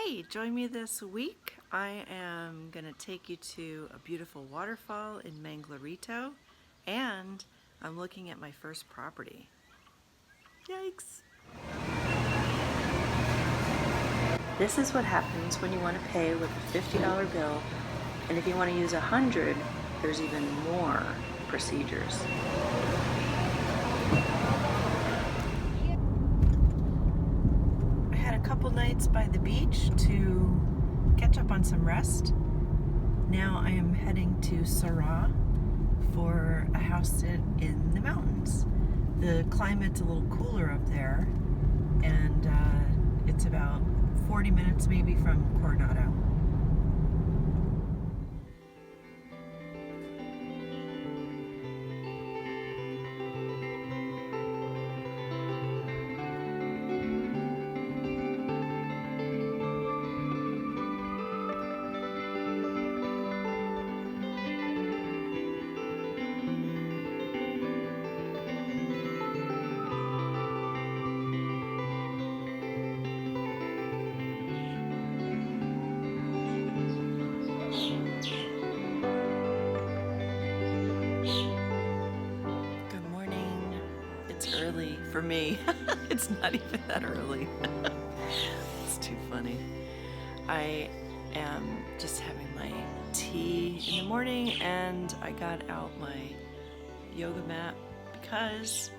Hey, join me this week. I am going to take you to a beautiful waterfall in Manglarito, and I'm looking at my first property. Yikes! This is what happens when you want to pay with a $50 bill, and if you want to use $100, there's even more procedures. I had a couple nights by the beach to catch up on some rest. Now I am heading to Sora for a house in the mountains. The climate's a little cooler up there, and it's about 40 minutes maybe from Coronado. Early for me. It's not even that early. It's too funny. I am just having my tea in the morning, and I got out my yoga mat because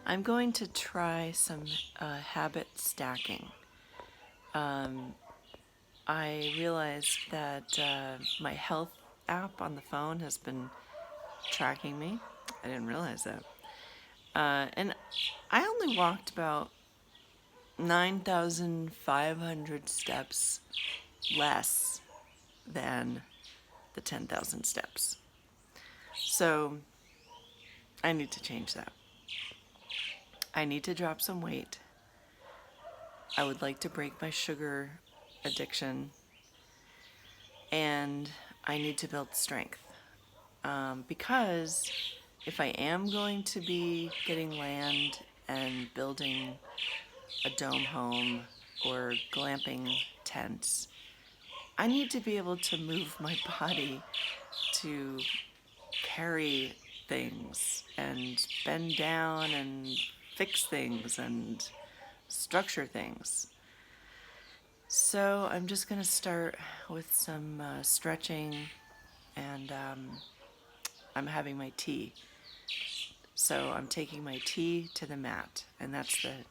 I'm going to try some habit stacking. I realized that my health app on the phone has been tracking me. I didn't realize that. And I only walked about 9,500 steps less than the 10,000 steps. So I need to change that. I need to drop some weight. I would like to break my sugar addiction, and I need to build strength. Because if I am going to be getting land and building a dome home or glamping tents, I need to be able to move my body to carry things and bend down and fix things and structure things. So I'm just going to start with some stretching, and I'm having my tea. So I'm taking my tea to the mat, and that's the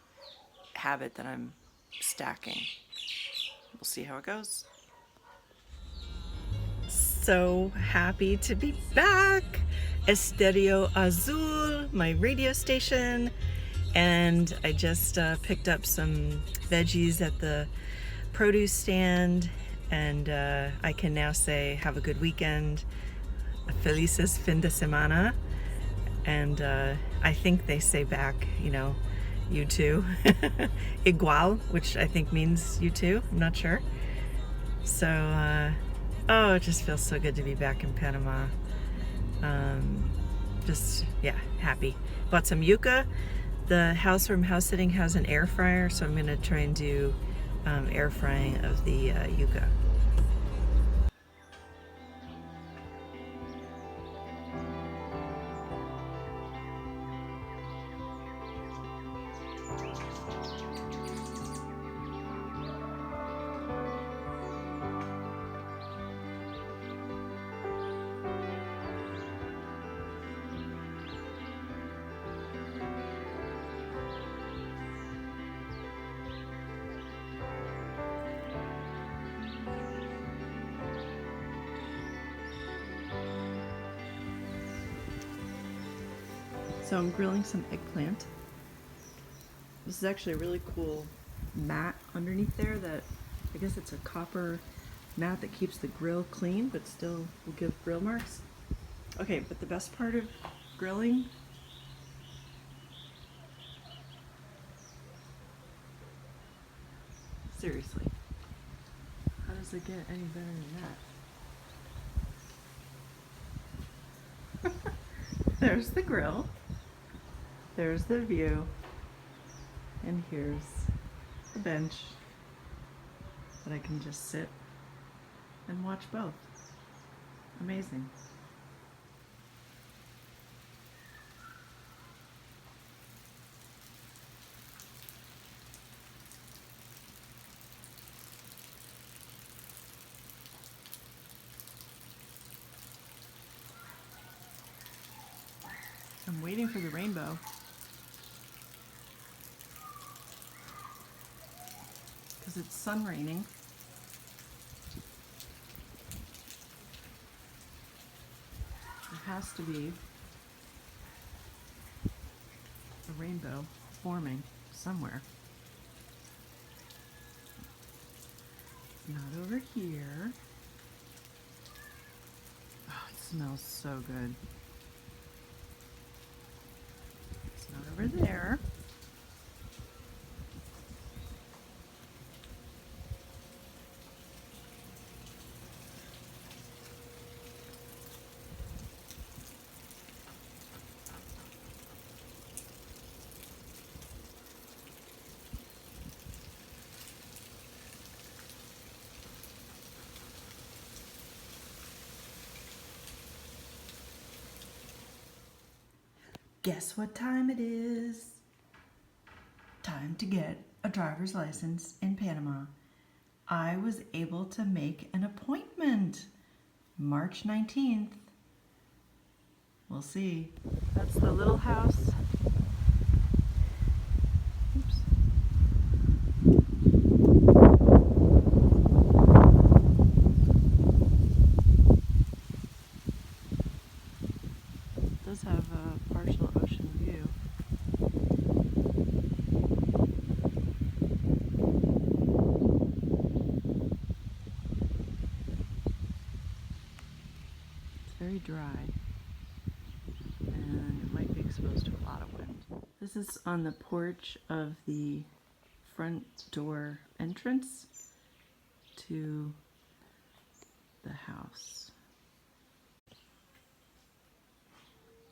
habit that I'm stacking. We'll see how it goes. So happy to be back. Estéreo Azul, my radio station, and I just picked up some veggies at the produce stand, and I can now say have a good weekend. Felices fin de semana. And I think they say back, you too. Igual, which I think means you too. I'm not sure. So, it just feels so good to be back in Panama. Happy. Bought some yuca. The house where I'm house sitting has an air fryer, so I'm going to try and do air frying of the yuca. So I'm grilling some eggplant. This is actually a really cool mat underneath there that I guess it's a copper mat that keeps the grill clean but still will give grill marks. Okay, but the best part of grilling seriously, how does it get any better than that? There's the grill. There's the view, and here's the bench that I can just sit and watch both. Amazing. I'm waiting for the rainbow. Because it's sun raining. There has to be a rainbow forming somewhere. Not over here. Oh, it smells so good. It's not over there. Guess what time it is? Time to get a driver's license in Panama. I was able to make an appointment. March 19th. We'll see. That's the little house. Oops. It does have a partial ocean view. It's very dry. And it might be exposed to a lot of wind. This is on the porch of the front door entrance to the house.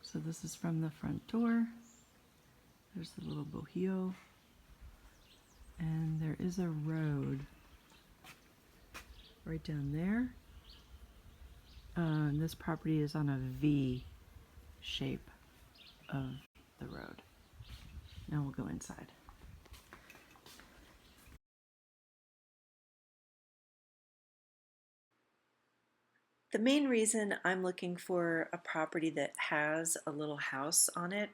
So this is from the front door. There's the little bohio. And there is a road right down there. This property is on a V shape of the road. Now we'll go inside. The main reason I'm looking for a property that has a little house on it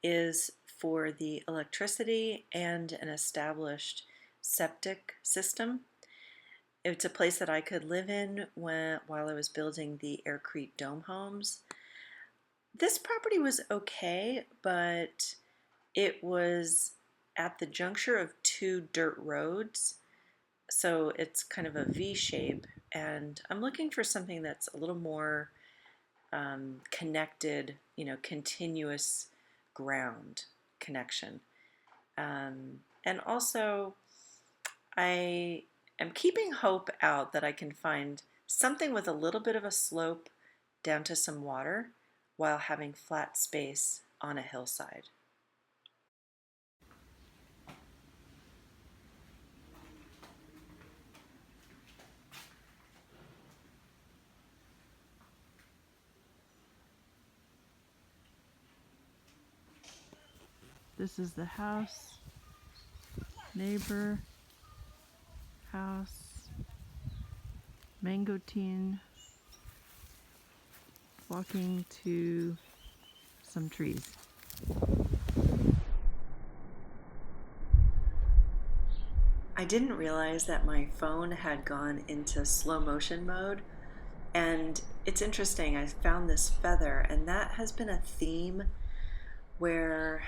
is for the electricity and an established septic system. It's a place that I could live in while I was building the Aircrete dome homes. This property was okay, but it was at the juncture of two dirt roads, so it's kind of a V shape, and I'm looking for something that's a little more connected, continuous ground connection. And also, I am keeping hope out that I can find something with a little bit of a slope down to some water while having flat space on a hillside. This is the house, neighbor, house, mangosteen, walking to some trees. I didn't realize that my phone had gone into slow motion mode, and it's interesting, I found this feather, and that has been a theme where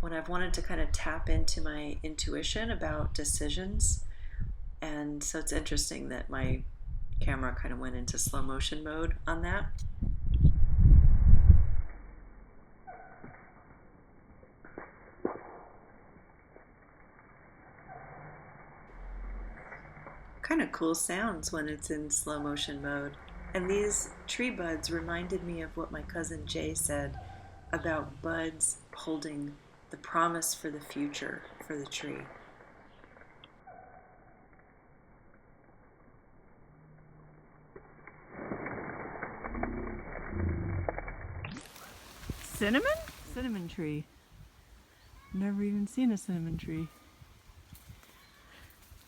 when I've wanted to kind of tap into my intuition about decisions. And so it's interesting that my camera kind of went into slow motion mode on that. Kind of cool sounds when it's in slow motion mode. And these tree buds reminded me of what my cousin Jay said about buds holding the promise for the future for the tree. cinnamon? Cinnamon tree. Never even seen a cinnamon tree.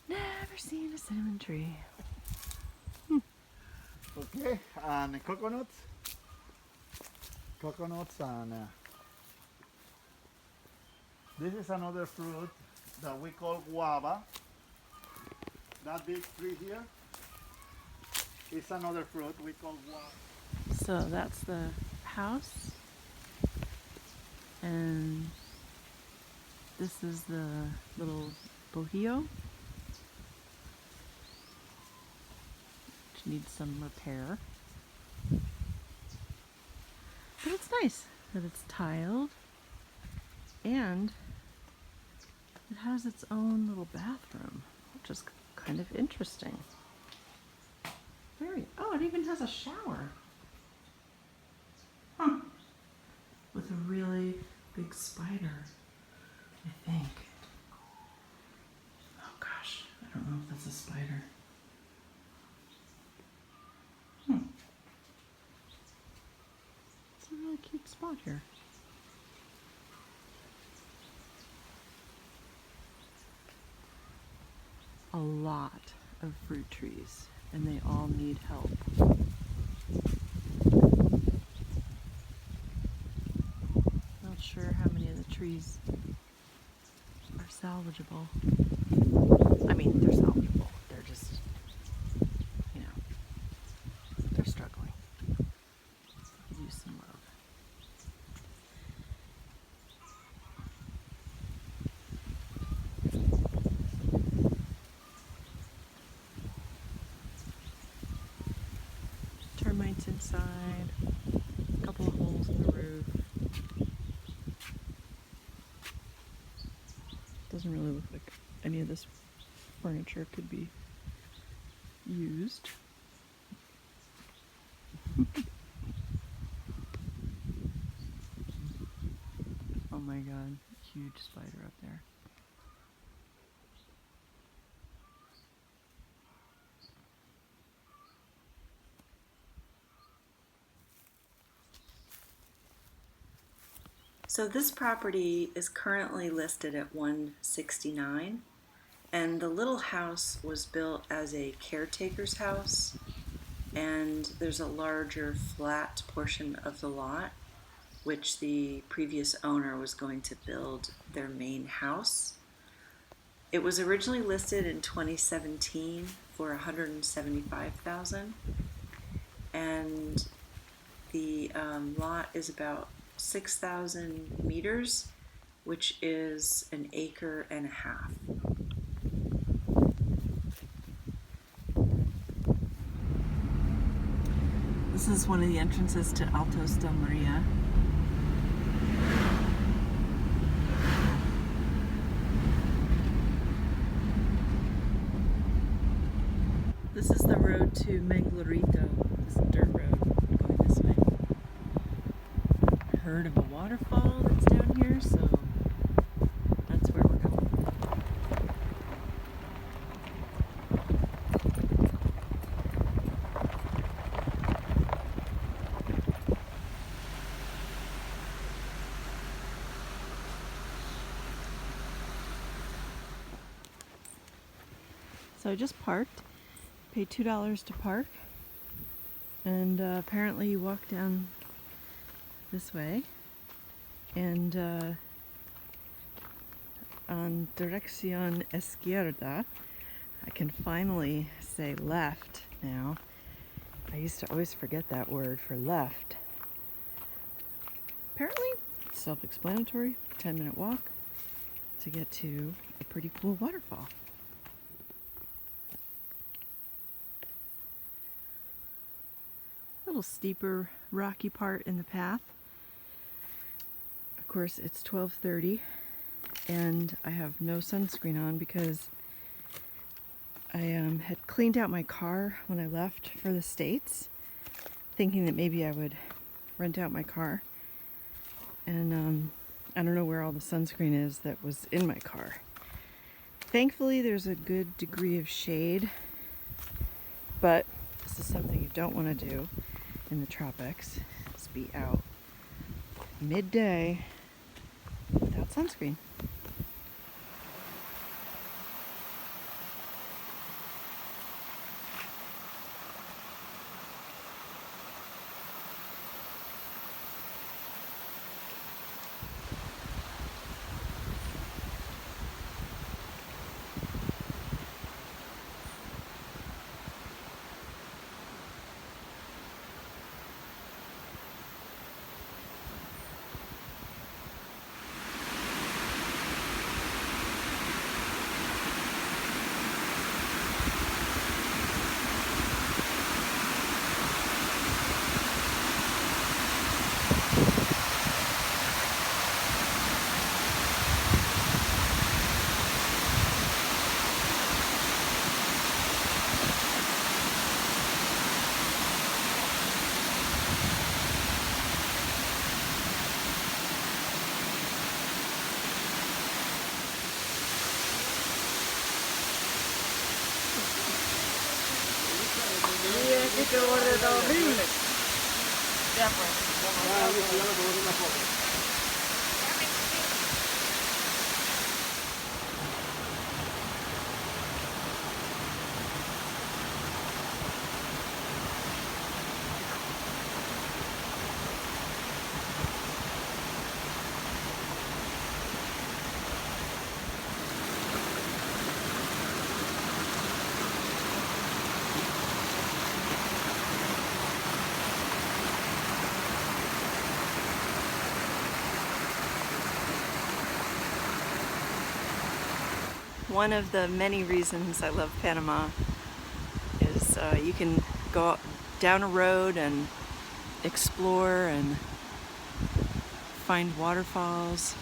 Never seen a cinnamon tree. Okay, and coconuts. Coconuts and this is another fruit that we call guava. That big tree here is another fruit we call guava. So that's the house. And this is the little bohio, which needs some repair. But it's nice that it's tiled and it has its own little bathroom, which is kind of interesting. Oh, it even has a shower. Huh. With a really big spider, I think. Oh gosh, I don't know if that's a spider. It's a really cute spot here. A lot of fruit trees, and they all need help. Not sure how many of the trees are salvageable. I mean, they're salvageable. They're just, you know, they're struggling. They could use some love. Termites inside, a couple of holes in the roof. Doesn't really look like any of this furniture could be used. Oh my god, huge spider up there. So this property is currently listed at $169, and the little house was built as a caretaker's house, and there's a larger flat portion of the lot which the previous owner was going to build their main house. It was originally listed in 2017 for $175,000, and the lot is about 6,000 meters, which is an acre and a half. This is one of the entrances to Altos del Maria. This is the road to Manglorito, this dirt road going this way. I heard of a waterfall that's down here, so that's where we're going. So I just parked, paid $2 to park, and apparently you walk down this way, and on dirección izquierda, I can finally say left now. I used to always forget that word for left. Apparently, it's self-explanatory, 10-minute walk to get to a pretty cool waterfall. Little steeper, rocky part in the path. Of course, it's 12:30 and I have no sunscreen on because I had cleaned out my car when I left for the States, thinking that maybe I would rent out my car. And I don't know where all the sunscreen is that was in my car. Thankfully, there's a good degree of shade, but this is something you don't want to do in the tropics, is be out midday without sunscreen. Qué borde está horrible. Ya pues. One of the many reasons I love Panama is you can go down a road and explore and find waterfalls.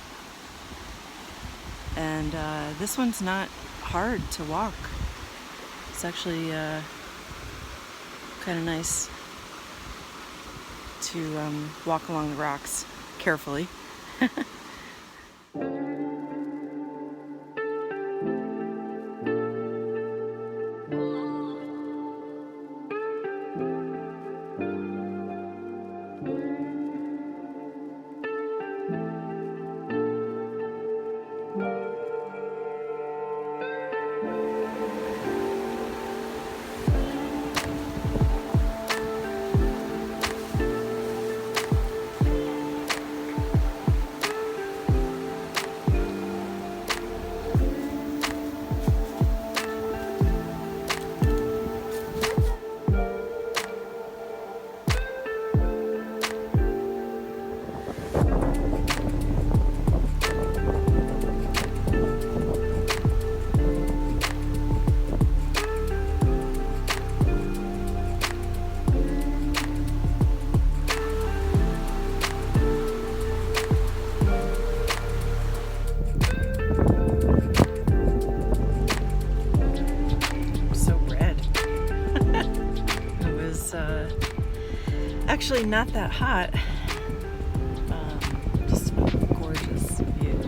And this one's not hard to walk. It's actually kind of nice to walk along the rocks carefully. Actually not that hot. Just a gorgeous view.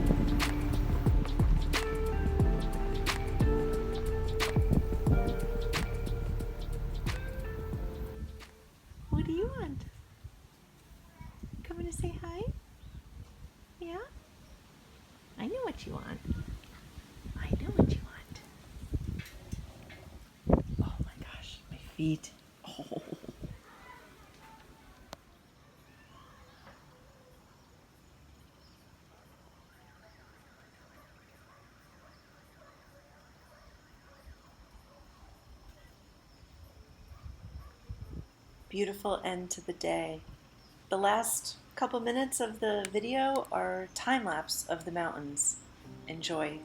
What do you want? Coming to say hi? Yeah? I know what you want. I know what you want. Oh my gosh, my feet. Oh. Beautiful end to the day. The last couple minutes of the video are time lapse of the mountains. Enjoy.